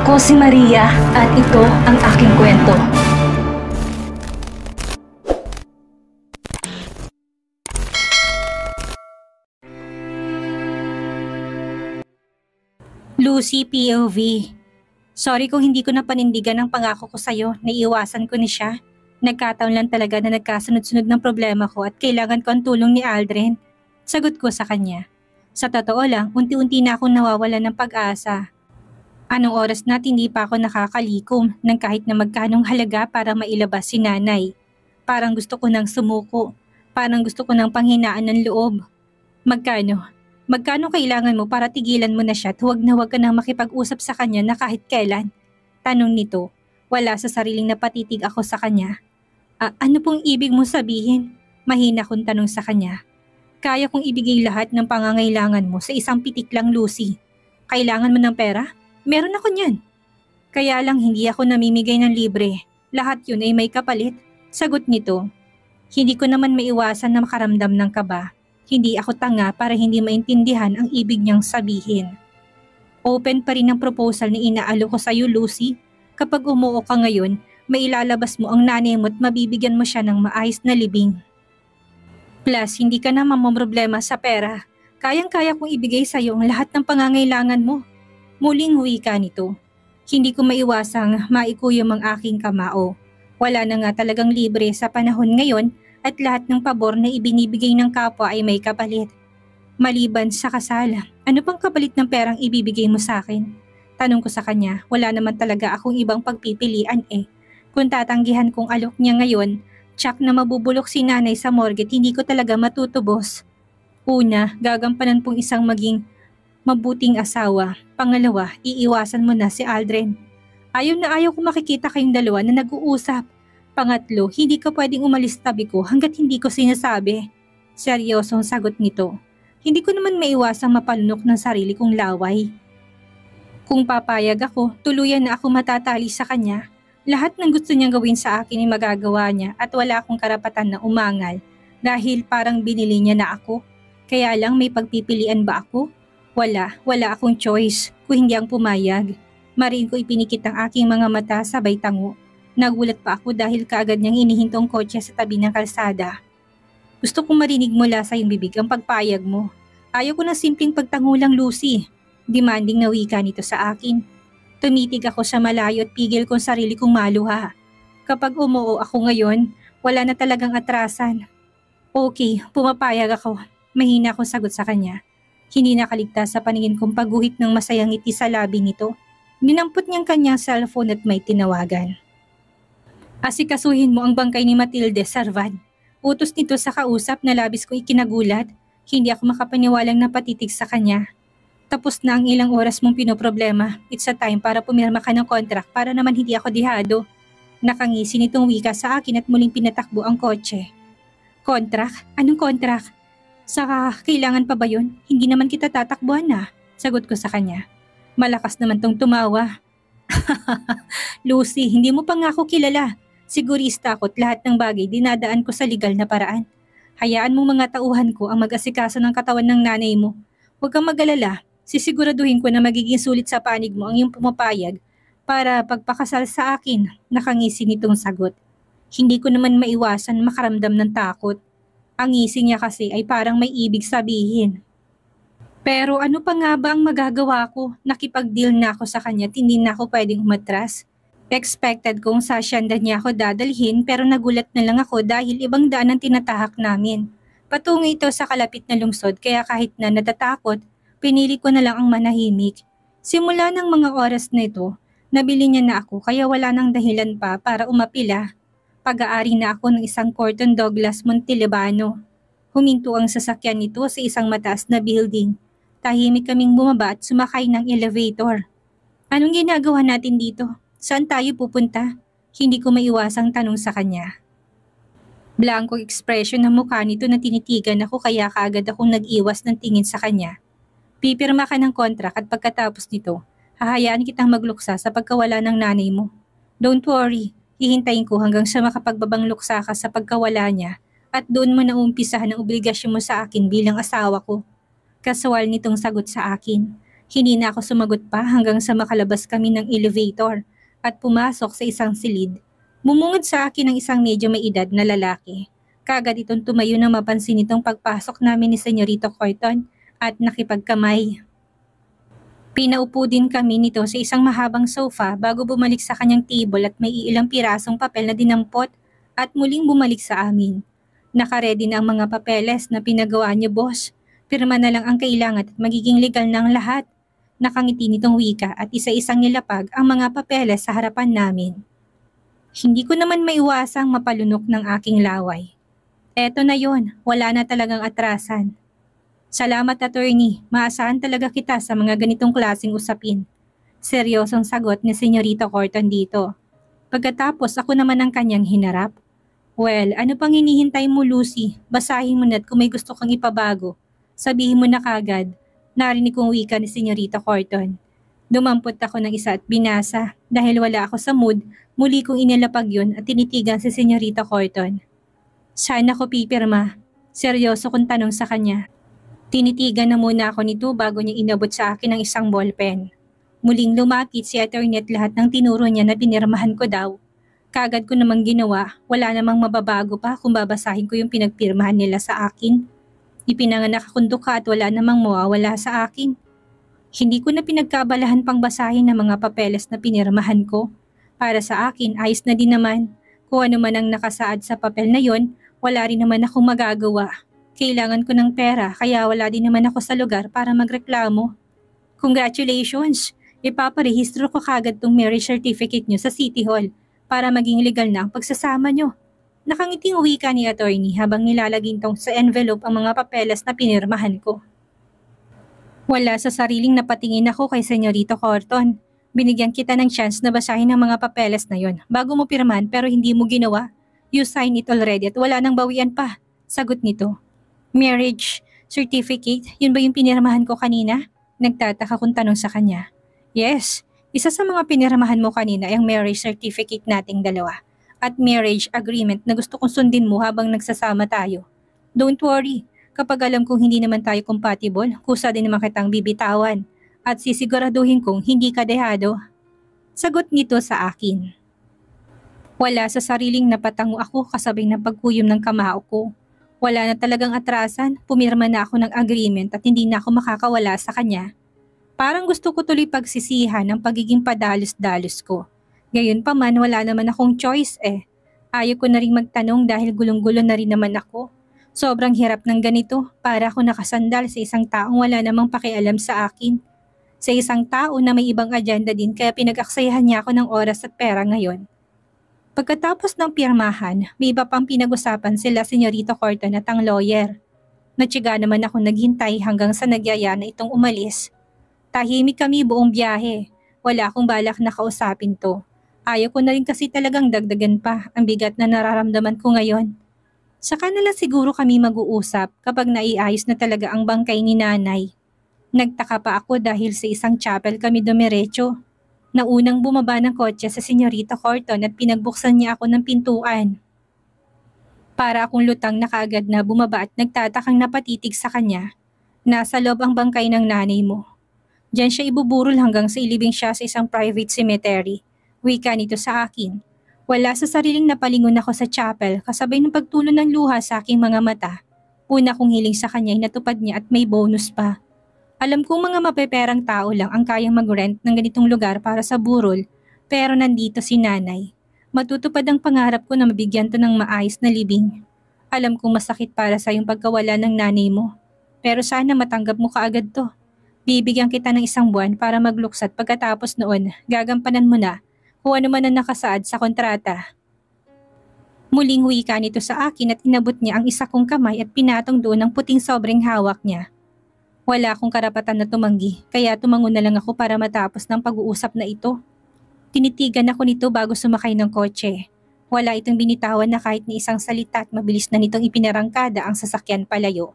Ako si Maria at ito ang aking kwento. Lucy POV. Sorry kung hindi ko napanindigan ang pangako ko sa'yo na iwasan ko ni siya. Nagkataon lang talaga na nagkasunod-sunod ng problema ko at kailangan ko ang tulong ni Aldrin. Sagot ko sa kanya. Sa totoo lang, unti-unti na akong nawawalan ng pag-asa. Anong oras na hindi pa ako nakakalikom ng kahit na magkanong halaga para mailabas si nanay. Parang gusto ko nang sumuko. Parang gusto ko nang panghinaan ng loob. Magkano? Magkano kailangan mo para tigilan mo na siya at huwag na huwag ka nang makipag-usap sa kanya na kahit kailan? Tanong nito. Wala sa sariling napatitig ako sa kanya. Ano pong ibig mo sabihin? Mahina kong tanong sa kanya. Kaya kong ibigay lahat ng pangangailangan mo sa isang pitik lang, Lucy. Kailangan mo ng pera? Meron ako niyan. Kaya lang hindi ako namimigay ng libre. Lahat yun ay may kapalit. Sagot nito. Hindi ko naman maiwasan na makaramdam ng kaba. Hindi ako tanga para hindi maintindihan ang ibig niyang sabihin. Open pa rin ang proposal na inaalo ko sa iyo, Lucy. Kapag umuo ka ngayon, mailalabas mo ang nanay mo at mabibigyan mo siya ng maayos na libing. Plus, hindi ka na mamomroblema sa pera. Kayang-kaya kong ibigay sa iyo ang lahat ng pangangailangan mo. Muling wika nito. Hindi ko maiwasang maikuyom ang aking kamao. Wala na nga talagang libre sa panahon ngayon at lahat ng pabor na ibinibigay ng kapwa ay may kapalit. Maliban sa kasal, ano pang kapalit ng perang ibibigay mo sa akin? Tanong ko sa kanya, wala naman talaga akong ibang pagpipilian eh. Kung tatanggihan kong alok niya ngayon, tsak na mabubulok si nanay sa morgue, hindi ko talaga matutubos. Una, gagampanan pong isang maging mabuting asawa. Pangalawa, iiwasan mo na si Aldrin. Ayaw na ayaw ko makikita kayong dalawa na nag-uusap. Pangatlo, hindi ka pwedeng umalis tabi ko hanggat hindi ko sinasabi. Seryosong sagot nito. Hindi ko naman maiwasang mapalunok ng sarili kong laway. Kung papayag ako, tuluyan na ako matatali sa kanya. Lahat ng gusto niyang gawin sa akin ay magagawa niya at wala akong karapatan na umangal dahil parang binili niya na ako. Kaya lang may pagpipilian ba ako? Wala akong choice kung hindi ang pumayag. Mariin ko ipinikit ang aking mga mata sabay tango. Nagulat pa ako dahil kaagad niyang inihintong kotse sa tabi ng kalsada. Gusto kong marinig mula sa iyong bibig ang pagpayag mo. Ayaw ko na simpleng pagtangulang, Lucy. Demanding na wika nito sa akin. Tumitig ako sa malayo at pigil kong sarili kong maluha. Kapag umuo ako ngayon, wala na talagang atrasan. Okay, pumapayag ako. Mahina akong sagot sa kanya. Hindi nakaligtas sa paningin kong pagguhit ng masayang ngiti sa labi nito. Ninampot niyang kanyang cellphone at may tinawagan. Asikasuhin mo ang bangkay ni Matilde Sarvan. Utos nito sa kausap na labis kong ikinagulat. Hindi ako makapaniwalang napatitig sa kanya. Tapos na ang ilang oras mong pinoproblema. It's a time para pumirma ka ng contract para naman hindi ako dihado. Nakangisi nitong wika sa akin at muling pinatakbo ang kotse. Contract? Anong contract? Saka kailangan pa ba yun? Hindi naman kita tatakbuhan na. Sagot ko sa kanya. Malakas naman tong tumawa. Lucy, hindi mo pa nga ako kilala. Sigurista ako at lahat ng bagay dinadaan ko sa legal na paraan. Hayaan mong mga tauhan ko ang mag-asikaso ng katawan ng nanay mo. Huwag kang mag-alala, sisiguraduhin ko na magiging sulit sa panig mo ang iyong pumapayag para pagpakasal sa akin, nakangisi nitong sagot. Hindi ko naman maiwasan makaramdam ng takot. Ang ngisi niya kasi ay parang may ibig sabihin. Pero ano pa nga ba ang magagawa ko? Nakipag-deal na ako sa kanya at hindi na ako pwedeng umatras. Expected kong sa asyenda niya ako dadalhin pero nagulat na lang ako dahil ibang daan ang tinatahak namin. Patungo ito sa kalapit na lungsod kaya kahit na natatakot, pinili ko na lang ang manahimik. Simula ng mga oras na ito, nabili niya na ako kaya wala nang dahilan pa para umapila. Pag-aari na ako ng isang Corton Douglas Montalbano. Huminto ang sasakyan nito sa isang mataas na building. Tahimik kaming bumaba at sumakay ng elevator. Anong ginagawa natin dito? Saan tayo pupunta? Hindi ko maiwasang tanong sa kanya. Blankong ekspresyon ng mukha nito na tinitigan ako kaya kaagad akong nag-iwas ng tingin sa kanya. Pipirma ka ng kontrak at pagkatapos nito, hahayaan kitang magluksa sa pagkawala ng nanay mo. Don't worry, hihintayin ko hanggang sa makapagbabang luksa ka sa pagkawala niya at doon mo na umpisahan ang obligasyon mo sa akin bilang asawa ko. Kaswal nitong sagot sa akin. Hindi na ako sumagot pa hanggang sa makalabas kami ng elevator at pumasok sa isang silid. Bumungad sa akin ang isang medyo may edad na lalaki. Kagad itong tumayo nang mapansin itong pagpasok namin ni Senyorito Corton at nakipagkamay. Pinaupo din kami nito sa isang mahabang sofa bago bumalik sa kanyang table at may ilang pirasong papel na dinampot at muling bumalik sa amin. Nakaredy na ang mga papeles na pinagawa niyo, boss. Pirma na lang ang kailangan at magiging legal ng lahat. Nakangiti nitong wika at isa-isang nilapag ang mga papeles sa harapan namin. Hindi ko naman maiwasang mapalunok ng aking laway. Eto na yon, wala na talagang atrasan. Salamat, attorney. Maasahan talaga kita sa mga ganitong klaseng usapin. Seryosong sagot ni Senyorito Corton dito. Pagkatapos ako naman ang kanyang hinarap. Well, ano pang hinihintay mo, Lucy? Basahin mo na't kung may gusto kang ipabago. Sabihin mo na kagad. Narinig kong wika ni Senyorito Corton. Dumampot ako ng isa at binasa. Dahil wala ako sa mood, muli kong inilapag yun at tinitigan si Senyorito Corton. Saan ako pipirma? Seryoso kong tanong sa kanya. Tinitigan na muna ako nito bago niya inabot sa akin ang isang ballpen. Muling lumapit si attorney at lahat ng tinuro niya na pinirmahan ko daw. Kagad ko namang ginawa, wala namang mababago pa kung babasahin ko yung pinagpirmahan nila sa akin. Ipinanganak akong duka at wala namang mawawala sa akin. Hindi ko na pinagkabalahan pang basahin ng mga papeles na pinirmahan ko. Para sa akin, ayos na din naman. Kung ano man ang nakasaad sa papel na yon, wala rin naman akong magagawa. Kailangan ko ng pera kaya wala din naman ako sa lugar para magreklamo. Congratulations! Ipaparehistro ko kagad tong marriage certificate nyo sa City Hall para maging legal na ang pagsasama nyo. Nakangiting wika ni attorney habang nilalaging tong sa envelope ang mga papeles na pinirmahan ko. Wala sa sariling napatingin ako kay Senyorito Corton. Binigyan kita ng chance na basahin ang mga papeles na yon bago mo pirmahan pero hindi mo ginawa. You sign it already at wala nang bawian pa. Sagot nito. Marriage certificate? Yun ba yung pinirmahan ko kanina? Nagtataka kong tanong sa kanya. Yes, isa sa mga pinirmahan mo kanina ay ang marriage certificate nating dalawa at marriage agreement na gusto kong sundin mo habang nagsasama tayo. Don't worry, kapag alam kong hindi naman tayo compatible, kusa din naman kitang bibitawan at sisiguraduhin kong hindi ka dehado. Sagot nito sa akin. Wala sa sariling napatango ako kasabay ng pagkuyom ng kamao ko. Wala na talagang atrasan, pumirma na ako ng agreement at hindi na ako makakawala sa kanya. Parang gusto ko tuloy pagsisihan ng pagiging padalos-dalos ko. Gayon pa man wala naman akong choice eh. Ayaw ko na rin magtanong dahil gulong-gulo na rin naman ako. Sobrang hirap ng ganito para ako nakasandal sa isang taong wala namang pakialam sa akin. Sa isang tao na may ibang agenda din kaya pinag-aksayahan niya ako ng oras at pera ngayon. Pagkatapos ng pirmahan, may iba pang pinag-usapan sila Senyorito Corton at ang lawyer. Natsiga naman ako naghintay hanggang sa nagyaya na itong umalis. Tahimik kami buong biyahe. Wala akong balak na kausapin to. Ayaw ko na rin kasi talagang dagdagan pa ang bigat na nararamdaman ko ngayon. Saka na lang siguro kami mag-uusap kapag naiayos na talaga ang bangkay ni nanay. Nagtaka pa ako dahil sa isang chapel kami dumiretso. Naunang bumaba ng kotse sa Senyorito Corton at pinagbuksan niya ako ng pintuan. Para akong lutang na kaagad na bumaba at nagtatakang napatitig sa kanya. Nasa loob ang bangkay ng nanay mo. Diyan siya ibuburol hanggang sa ilibing siya sa isang private cemetery. Wika nito sa akin. Wala sa sariling napalingon ako sa chapel kasabay ng pagtulo ng luha sa aking mga mata. Una kong hiling sa kanya ay natupad niya at may bonus pa. Alam kong mga mapeperang tao lang ang kayang mag-rent ng ganitong lugar para sa burol, pero nandito si nanay. Matutupad ang pangarap ko na mabigyan to ng maayos na libing. Alam kong masakit para sa yung pagkawala ng nanay mo, pero sana matanggap mo kaagad to. Bibigyan kita ng isang buwan para magluksad pagkatapos noon, gagampanan mo na kung ano man ang nakasaad sa kontrata. Muling wika nito sa akin at inabot niya ang isa kong kamay at pinatong doon ang puting sobrang hawak niya. Wala akong karapatan na tumanggi, kaya tumango na lang ako para matapos ng pag-uusap na ito. Tinitigan ako nito bago sumakay ng kotse. Wala itong binitawan na kahit ni isang salita at mabilis na nitong ipinarangkada ang sasakyan palayo.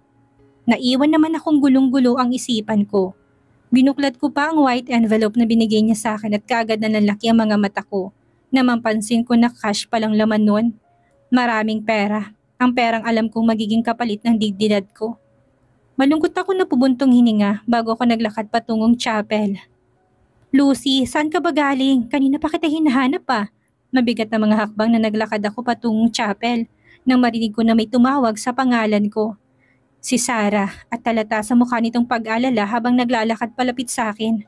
Naiwan naman akong gulong-gulo ang isipan ko. Binuklat ko pa ang white envelope na binigay niya sa akin at kaagad na nanlaki ang mga mata ko. Namanpansin ko na cash palang laman nun. Maraming pera. Ang perang alam kong magiging kapalit ng dignidad ko. Malungkot ako na pubuntong hininga bago ako naglakad patungong chapel. Lucy, saan ka ba galing? Kanina pa kita hinahanap pa. Mabigat na mga hakbang na naglakad ako patungong chapel nang marinig ko na may tumawag sa pangalan ko. Si Sarah, at talata sa mukha nitong pag-alala habang naglalakad palapit sa akin.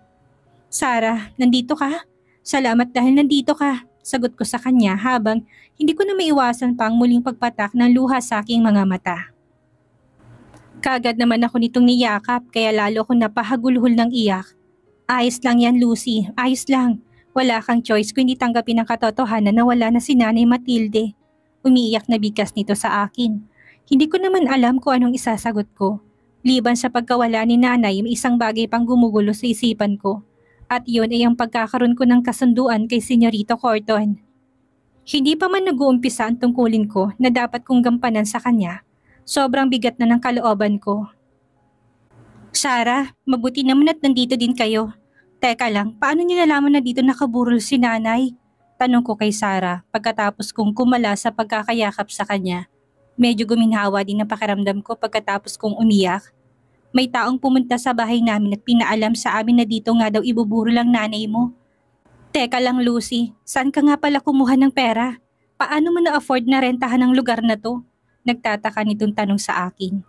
Sarah, nandito ka? Salamat dahil nandito ka. Sagot ko sa kanya habang hindi ko na maiwasan pang muling pagpatak ng luha sa aking mga mata. Kagad naman ako nitong niyakap kaya lalo ko napahagulhol ng iyak. Ayos lang yan, Lucy. Ayos lang. Wala kang choice kundi tanggapin ang katotohanan na wala na si Nanay Matilde. Umiiyak na bigkas nito sa akin. Hindi ko naman alam kung anong isasagot ko. Liban sa pagkawala ni Nanay, may isang bagay pang gumugulo sa isipan ko. At yun ay ang pagkakaroon ko ng kasunduan kay Senyorito Corton. Hindi pa man nag-uumpisa ang tungkulin ko na dapat kong gampanan sa kanya. Sobrang bigat na ng kalooban ko. Sarah, mabuti naman at nandito din kayo. Teka lang, paano niyo nalaman na dito nakaburol si Nanay? Tanong ko kay Sarah pagkatapos kong kumala sa pagkakayakap sa kanya. Medyo guminhawa din ang pakiramdam ko pagkatapos kong umiyak. May taong pumunta sa bahay namin at pinaalam sa amin na dito nga daw ibuburol ang nanay mo. Teka lang, Lucy, saan ka nga pala kumuha ng pera? Paano mo na-afford na rentahan ang lugar na to? Nagtataka nitong tanong sa akin.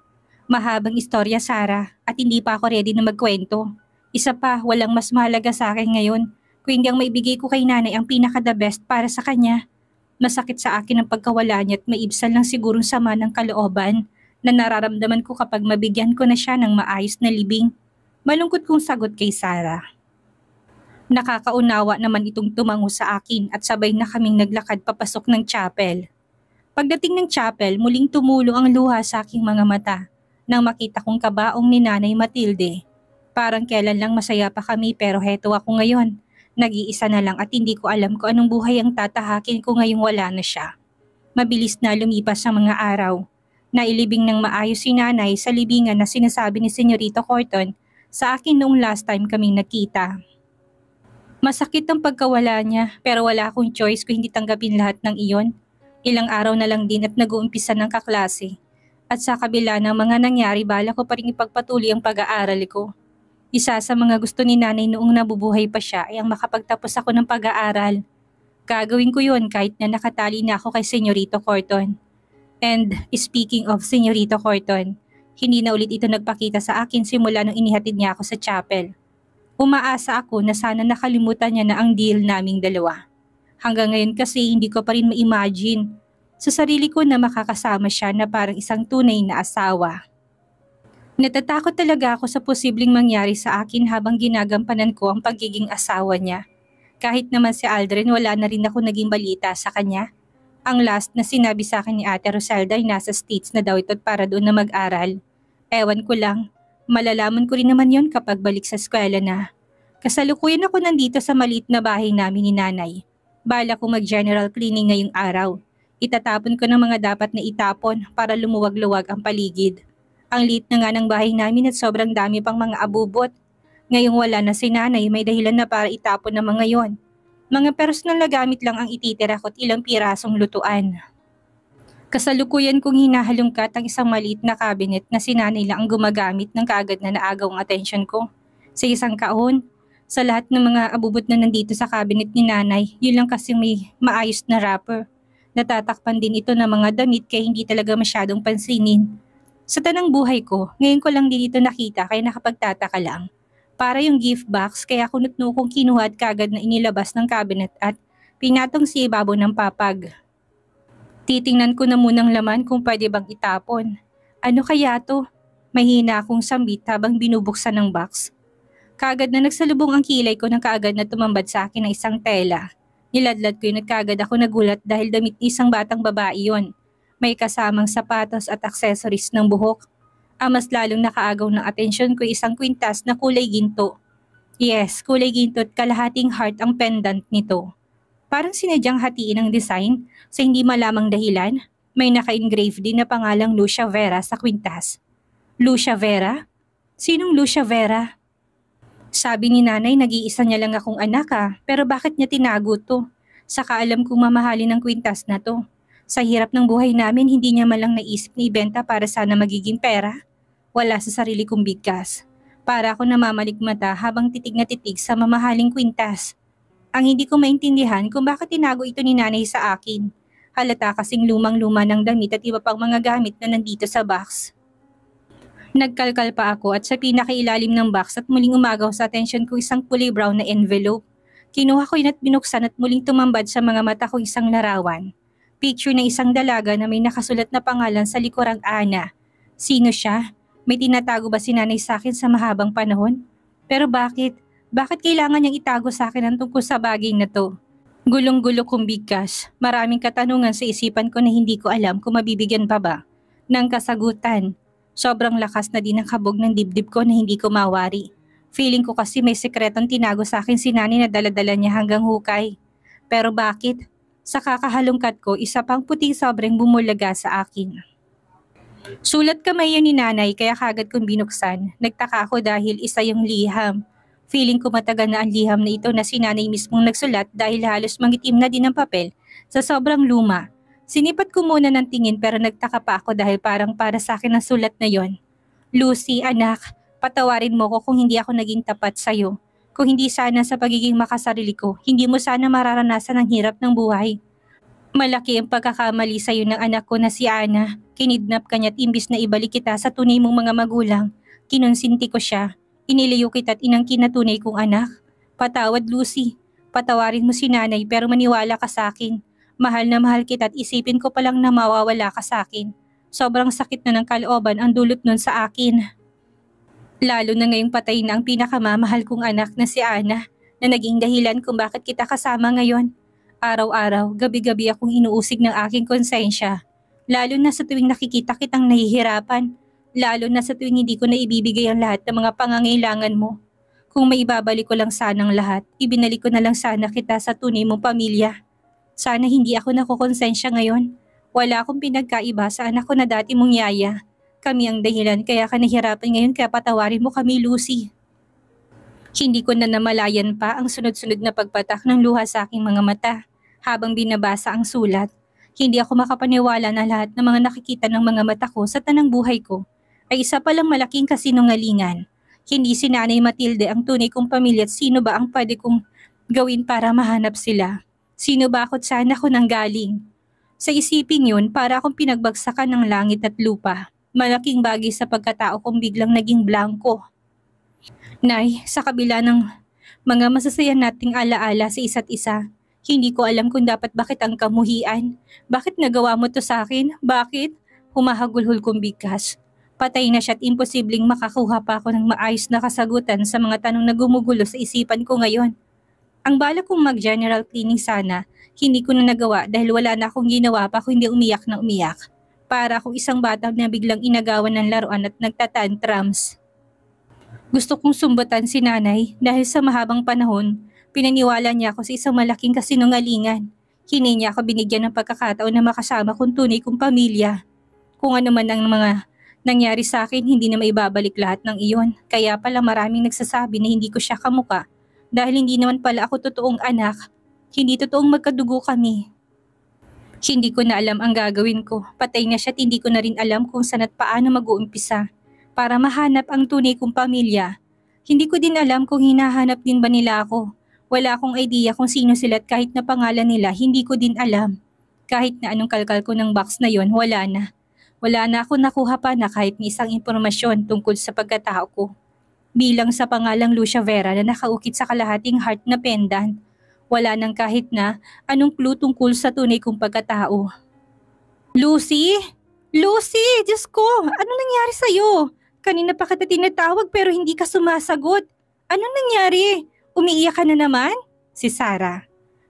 Mahabang istorya, Sarah, at hindi pa ako ready na magkwento. Isa pa, walang mas mahalaga sa akin ngayon kung hindi ang maibigay ko kay Nanay ang pinaka-the best para sa kanya. Masakit sa akin ang pagkawala niya at maibsal lang sigurong sama ng kalooban na nararamdaman ko kapag mabigyan ko na siya ng maayos na libing. Malungkot kong sagot kay Sarah. Nakakaunawa naman itong tumango sa akin at sabay na kaming naglakad papasok ng chapel. Pagdating ng chapel, muling tumulo ang luha sa aking mga mata nang makita kong kabaong ni Nanay Matilde. Parang kailan lang masaya pa kami pero heto ako ngayon. Nag-iisa na lang at hindi ko alam kung anong buhay ang tatahakin ko ngayong wala na siya. Mabilis na lumipas ang mga araw. Nailibing ng maayos si Nanay sa libingan na sinasabi ni Senyorito Corton sa akin noong last time kaming nakita. Masakit ang pagkawala niya pero wala akong choice kung hindi tanggapin lahat ng iyon. Ilang araw na lang din at nag-uumpisa ng kaklase. At sa kabila ng mga nangyari, bala ko pa rin ipagpatuloy ang pag-aaral ko. Isa sa mga gusto ni Nanay noong nabubuhay pa siya ay ang makapagtapos ako ng pag-aaral. Gagawin ko yun kahit na nakatali na ako kay Senyorito Corton. And speaking of Senyorito Corton, hindi na ulit ito nagpakita sa akin simula nung inihatid niya ako sa chapel. Umaasa ako na sana nakalimutan niya na ang deal naming dalawa. Hanggang ngayon kasi hindi ko pa rin ma-imagine sa sarili ko na makakasama siya na parang isang tunay na asawa. Natatakot talaga ako sa posibleng mangyari sa akin habang ginagampanan ko ang pagiging asawa niya. Kahit naman si Aldrin, wala na rin ako naging balita sa kanya. Ang last na sinabi sa akin ni Ate Roselda ay nasa States na daw ito para doon na mag-aral. Ewan ko lang, malalaman ko rin naman yon kapag balik sa eskwela na. Kasalukuyan ako nandito sa maliit na bahay namin ni Nanay. Bala ko mag-general cleaning ngayong araw. Itatapon ko ng mga dapat na itapon para lumuwag-luwag ang paligid. Ang liit na nga ng bahay namin at sobrang dami pang mga abubot. Ngayong wala na si Nanay, may dahilan na para itapon ng mga yon. Mga personal na gamit lang ang ititira ko at ilang pirasong lutuan. Kasalukuyan kong hinahalungkat ang isang maliit na cabinet na si Nanay lang ang gumagamit ng kaagad na naagaw ang atensyon ko. Sa isang kahon, sa lahat ng mga abubot na nandito sa cabinet ni Nanay, yun lang kasi may maayos na wrapper. Natatakpan din ito ng mga damit kaya hindi talaga masyadong pansinin. Sa tanang buhay ko, ngayon ko lang din ito nakita kaya nakapagtataka lang. Para yung gift box kaya kunot-no kong kinuha at kagad na inilabas ng cabinet at pinatong sa ibabaw ng papag. Titingnan ko na munang laman kung pwede bang itapon. Ano kaya to? Mahina akong sambit habang binubuksan ng box. Kagad na nagsalubong ang kilay ko nang kaagad na tumambad sa akin ng isang tela. Niladlad ko yun at kagad ako nagulat dahil damit ni isang batang babae yon. May kasamang sapatos at aksesoris ng buhok. Ang mas lalong nakaagaw ng atensyon ko isang kwintas na kulay ginto. Yes, kulay ginto at kalahating heart ang pendant nito. Parang sinadyang hatiin ang design sa hindi malamang dahilan. May naka-engrave din na pangalang Lucia Vera sa kwintas. Lucia Vera? Sinong Lucia Vera? Sabi ni Nanay nag-iisa niya lang akong anak pero bakit niya tinago to? Saka alam kong mamahalin ng kwintas na to. Sa hirap ng buhay namin hindi niya malang naisip na ibenta para sana magiging pera. Wala sa sarili kong bigkas. Para ako namamalikmata habang titig na titig sa mamahaling kwintas. Ang hindi ko maintindihan kung bakit tinago ito ni nanay sa akin. Halata kasing lumang-luma ng damit at iba pang mga gamit na nandito sa box. Nagkalkal pa ako at sa pinakailalim ng box at muling umagaw sa atensyon ko isang kulay brown na envelope. Kinuha ko yun at binuksan at muling tumambad sa mga mata ko isang larawan. Picture ng isang dalaga na may nakasulat na pangalan sa likurang Ana. Sino siya? May tinatago ba si nanay sa akin sa mahabang panahon? Pero bakit? Bakit kailangan niyang itago sa akin ang tungkol sa bagay na to? Gulong-gulo kong bigkas. Maraming katanungan sa isipan ko na hindi ko alam kung mabibigyan pa ba ng kasagutan. Sobrang lakas na din ang kabog ng dibdib ko na hindi ko mawari. Feeling ko kasi may sekretong tinago sa akin si nanay na daladala niya hanggang hukay. Pero bakit? Sa kakahalungkat ko, isa pang puting sobrang bumulaga sa akin. Sulat kamay yun ni nanay kaya kagad kong binuksan. Nagtaka ako dahil isa yung liham. Feeling ko matagal na ang liham na ito na si nanay mismong nagsulat dahil halos mangitim na din ang papel sa sobrang luma. Sinipat ko muna ng tingin pero nagtaka pa ako dahil parang para sa akin ang sulat na yon. Lucy, anak, patawarin mo ko kung hindi ako naging tapat sa'yo. Kung hindi sana sa pagiging makasarili ko, hindi mo sana mararanasan ang hirap ng buhay. Malaki ang pagkakamali sa'yo ng anak ko na si Ana. Kinidnap ka niya at imbis na ibalik kita sa tunay mong mga magulang. Kinonsinti ko siya. Inilayo kita at inangkin na tunay kong anak. Patawad, Lucy. Patawarin mo si nanay pero maniwala ka sa akin. Mahal na mahal kita at isipin ko palang na mawawala ka sa akin. Sobrang sakit na ng kalooban ang dulot nun sa akin. Lalo na ngayong patay na ang pinakamamahal kong anak na si Ana na naging dahilan kung bakit kita kasama ngayon. Araw-araw, gabi-gabi akong inuusig ng aking konsensya. Lalo na sa tuwing nakikita kitang nahihirapan. Lalo na sa tuwing hindi ko na ibibigay ang lahat ng mga pangangailangan mo. Kung may ibabalik ko lang sanang lahat, ibinalik ko na lang sana kita sa tunay mong pamilya. Sana hindi ako nakukonsensya ngayon. Wala akong pinagkaiba sa anak ko na dati mong yaya. Kami ang dahilan kaya ka nahihirapan ngayon kaya patawarin mo kami, Lucy. Hindi ko na namalayan pa ang sunod-sunod na pagpatak ng luha sa aking mga mata. Habang binabasa ang sulat, hindi ako makapaniwala na lahat ng mga nakikita ng mga mata ko sa tanang buhay ko ay isa palang malaking kasinungalingan. Hindi si Nanay Matilde ang tunay kong pamilya at sino ba ang pwede kong gawin para mahanap sila? Sino ba ako't saan ako nanggaling? Sa isipin yun, para akong pinagbagsakan ng langit at lupa. Malaking bagay sa pagkatao kong biglang naging blanko. Nay, sa kabila ng mga masasaya nating alaala sa isa't isa, hindi ko alam kung dapat bakit ang kamuhian. Bakit nagawa mo to sa akin? Bakit? Humahagulhol kong bigkas. Patay na siya at imposibleng makakuha pa ako ng maayos na kasagutan sa mga tanong na gumugulo sa isipan ko ngayon. Ang balak kong mag-general cleaning sana, hindi ko na nagawa dahil wala na akong ginawa pa kundi umiyak na umiyak. Para akong isang bata na biglang inagawan ng laruan at nagtatantrums. Gusto kong sumbatan si nanay dahil sa mahabang panahon, pinaniwala niya ako sa isang malaking kasinungalingan. Hindi niya ako binigyan ng pagkakataon na makasama kong tunay kong pamilya. Kung ano man ang mga nangyari sa akin, hindi na maibabalik lahat ng iyon. Kaya pala maraming nagsasabi na hindi ko siya kamuka. Dahil hindi naman pala ako totoong anak. Hindi totoong magkadugo kami. Hindi ko na alam ang gagawin ko. Patay na siya at hindi ko na rin alam kung saan at paano mag-uumpisa. Para mahanap ang tunay kong pamilya. Hindi ko din alam kung hinahanap din ba nila ako. Wala akong idea kung sino sila at kahit na pangalan nila, hindi ko din alam. Kahit na anong kalkal ko ng box na yon, wala na. Wala na ako nakuha pa na kahit ni isang impormasyon tungkol sa pagkatao ko. Bilang sa pangalang Lucia Vera na nakaukit sa kalahating heart na pendant, wala nang kahit na anong clue tungkol sa tunay kong pagkatao. Lucy? Lucy! Diyos ko! Anong nangyari sa'yo? Kanina pa kita tinatawag pero hindi ka sumasagot. Anong nangyari? Umiiyak ka na naman? Si Sarah.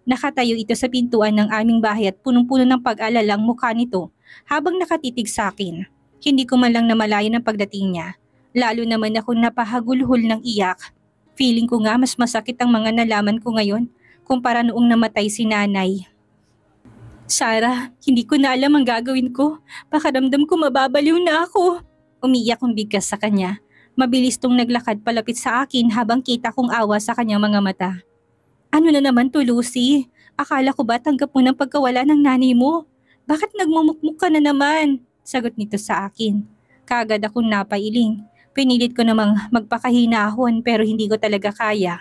Nakatayo ito sa pintuan ng aming bahay at punong-puno ng pag-alala ang mukha nito habang nakatitig sa akin. Hindi ko man lang namalayan ang pagdating niya. Lalo naman ako napahagulhol ng iyak. Feeling ko nga mas masakit ang mga nalaman ko ngayon kumpara noong namatay si nanay. Sarah, hindi ko na alam ang gagawin ko. Pakiramdam ko mababaliw na ako. Umiiyak kong bigkas sa kanya. Mabilis tong naglakad palapit sa akin habang kita kong awa sa kanyang mga mata. Ano na naman to, Lucy? Akala ko ba tanggap mo ng pagkawala ng nanay mo? Bakit nagmumukmuk ka na naman? Sagot nito sa akin. Kaagad akong napailing. Pinilit ko namang magpakahinahon pero hindi ko talaga kaya.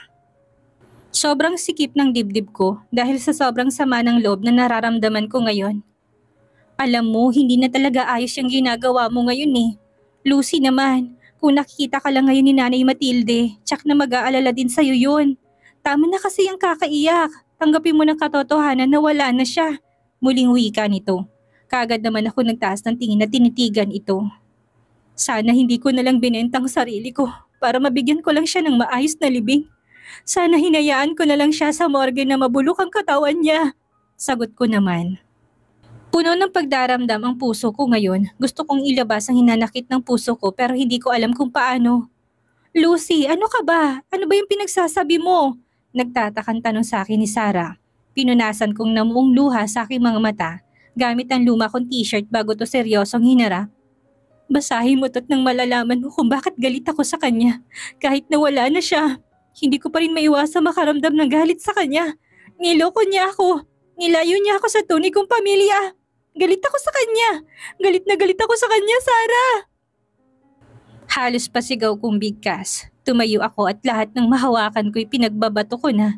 Sobrang sikip ng dibdib ko dahil sa sobrang sama ng loob na nararamdaman ko ngayon. Alam mo, hindi na talaga ayos yung ginagawa mo ngayon eh. Lucy naman, kung nakikita ka lang ngayon ni Nanay Matilde, tsak na mag-aalala din sa'yo yun. Tama na kasi yung kakaiyak. Tanggapin mo ng katotohanan na wala na siya. Muling wika nito. Kaagad naman ako nagtaas ng tingin na tinitigan ito. Sana hindi ko nalang binentang sarili ko para mabigyan ko lang siya ng maayos na libing. Sana hinayaan ko na lang siya sa morgue na mabulok ang katawan niya. Sagot ko naman. Puno ng pagdaramdam ang puso ko ngayon. Gusto kong ilabas ang hinanakit ng puso ko pero hindi ko alam kung paano. Lucy, ano ka ba? Ano ba yung pinagsasabi mo? Nagtatakang tanong sa akin ni Sarah. Pinunasan kong namuong luha sa aking mga mata gamit ang luma kong t-shirt bago to seryosong hinarap. Basahin mo to't nang malalaman mo kung bakit galit ako sa kanya. Kahit nawala na siya, hindi ko pa rin maiwasang makaramdam ng galit sa kanya. Niloko niya ako. Nilayo niya ako sa tunay kong pamilya. Galit ako sa kanya. Galit na galit ako sa kanya, Sarah. Halos pasigaw kong bigkas. Tumayo ako at lahat ng mahawakan ko'y pinagbabato ko na.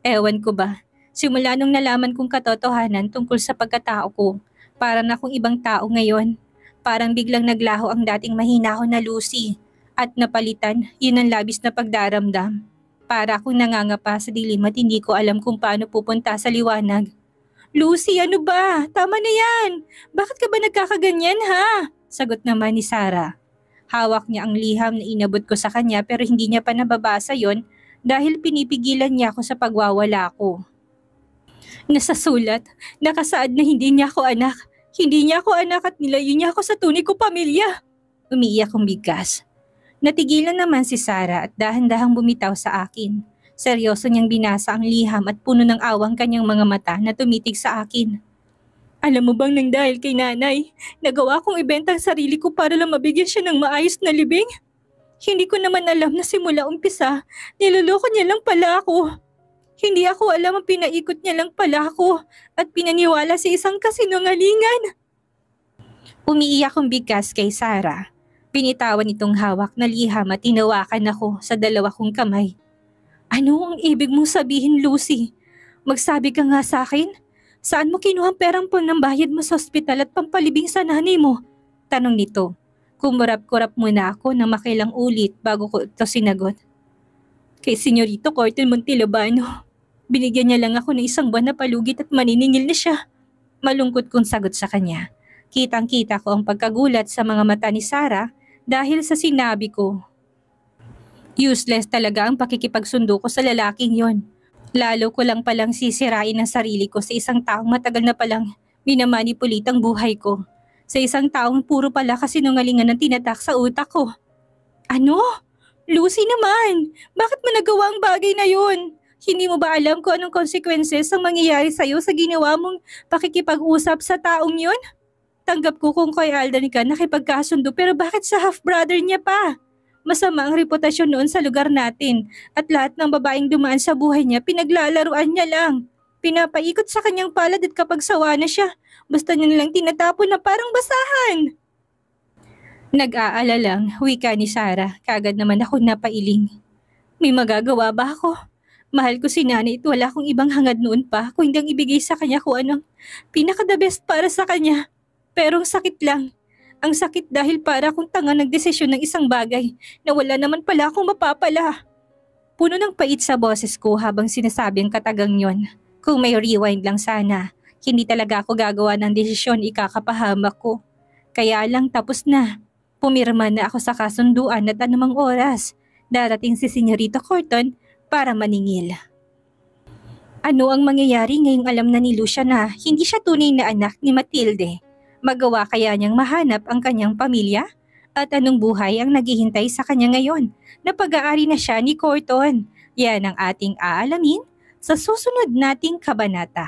Ewan ko ba, simula nung nalaman kong katotohanan tungkol sa pagkatao ko, parang akong ibang tao ngayon. Parang biglang naglaho ang dating mahinahon na Lucy at napalitan yun ang labis na pagdaramdam. Para akong nangangapa sa dilim at hindi ko alam kung paano pupunta sa liwanag. Lucy, ano ba? Tama na yan. Bakit ka ba nagkakaganyan ha? Sagot naman ni Sarah. Hawak niya ang liham na inabot ko sa kanya pero hindi niya pa nababasa yon dahil pinipigilan niya ako sa pagwawala ko. Nasa sulat, nakasaad na hindi niya ako anak. Hindi niya ako anak at nilayo niya ako sa tunay kong pamilya. Umiiyak kong bigkas. Natigilan naman si Sarah at dahan-dahang bumitaw sa akin. Seryoso niyang binasa ang liham at puno ng awang kanyang mga mata na tumitig sa akin. Alam mo bang nang dahil kay nanay, nagawa kong ibenta ang sarili ko para lang mabigyan siya ng maayos na libing? Hindi ko naman alam na simula umpisa, niloloko niya lang pala ako. Hindi ako alam ang pinaikot niya lang pala ako at pinaniwala sa isang kasinungalingan. Umiiyak kong bigkas kay Sarah. Pinitawan itong hawak na liham at tinawakan ako sa dalawa kong kamay. Ano ang ibig mong sabihin, Lucy? Magsabi ka nga sa akin? Saan mo kinuha ang perang panambayad mo sa ospital at pampalibing sa nanay mo? Tanong nito. Kumurap-kurap muna ako na makilang ulit bago ko ito sinagot. Kay Senyorito Corten Montalbano. Binigyan niya lang ako ng 1 buwan na palugit at maniningil na siya. Malungkot kong sagot sa kanya. Kitang-kita ko ang pagkagulat sa mga mata ni Sarah dahil sa sinabi ko. Useless talaga ang pakikipagsundo ko sa lalaking yon. Lalo ko lang palang sisirain ang sarili ko sa isang taong matagal na palang minamanipulit ang buhay ko. Sa isang taong puro pala kasinungalingan ang tinatak sa utak ko. Ano? Lucy naman! Bakit mo nagawa ang bagay na yon? Hindi mo ba alam kung anong consequences ang mangyayari sa'yo sa ginawa mong pakikipag-usap sa taong yon? Tanggap ko kung kay Alden ka nakipagkasundo pero bakit sa half-brother niya pa? Masama ang reputasyon noon sa lugar natin at lahat ng babaeng dumaan sa buhay niya pinaglalaruan niya lang. Pinapaikot sa kanyang palad at kapag sawa na siya, basta niya nilang tinatapon na parang basahan. Nag-aalala lang, wika ni Sarah, kagad naman ako napailing. May magagawa ba ako? Mahal ko si nanay at wala akong ibang hangad noon pa kung hindi ang ibigay sa kanya kung anong pinaka-the best para sa kanya. Pero ang sakit lang. Ang sakit dahil para akong tanga nagdesisyon ng isang bagay na wala naman pala akong mapapala. Puno ng pait sa boses ko habang sinasabi ang katagang yon. Kung may rewind lang sana, hindi talaga ako gagawa ng desisyon ikakapahamak ko. Kaya lang tapos na. Pumirma na ako sa kasunduan at anumang oras. Darating si Senyorito Corton para maningil. Ano ang mangyayari ngayong alam na ni Lucia na hindi siya tunay na anak ni Matilde? Magawa kaya niyang mahanap ang kanyang pamilya? At anong buhay ang naghihintay sa kanya ngayon na pag-aari na siya ni Corton? Yan ang ating aalamin sa susunod nating kabanata.